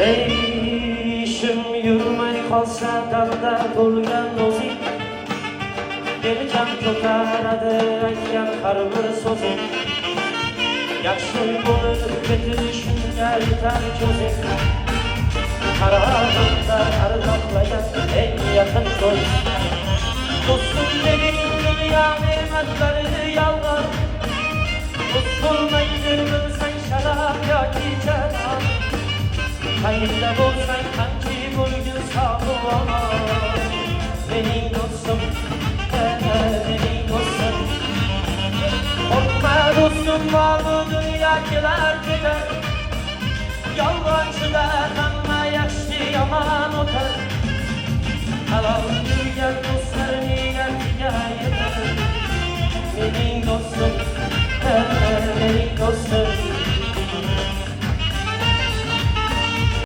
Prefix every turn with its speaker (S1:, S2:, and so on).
S1: Ey ishim yurmay qolsa dalda bo'lgan o'zing, Eljan ko'taradi aytgan har bir so'zing. Yaxshi bo'lib ketishingga yetar ko'zing. Qarog'imda ardoqlagan eng yaqin do'st. Do'stim deding dunyo ne'matlari yolg'on. Do'st bo'lmaydi bilsang sharaf yoki janob. Qayerda bo'lsang qancha bo'lgin sog'. Mening do'stim, mening do'stim. Qo'rqma do'stim, bor bu dunyo kelar ketar. Yolg'onchida hamma yaxshi yomon o'tar. Halol yurgan do'stlar niyatiga yetar. Mening do'stim, mening do'stim.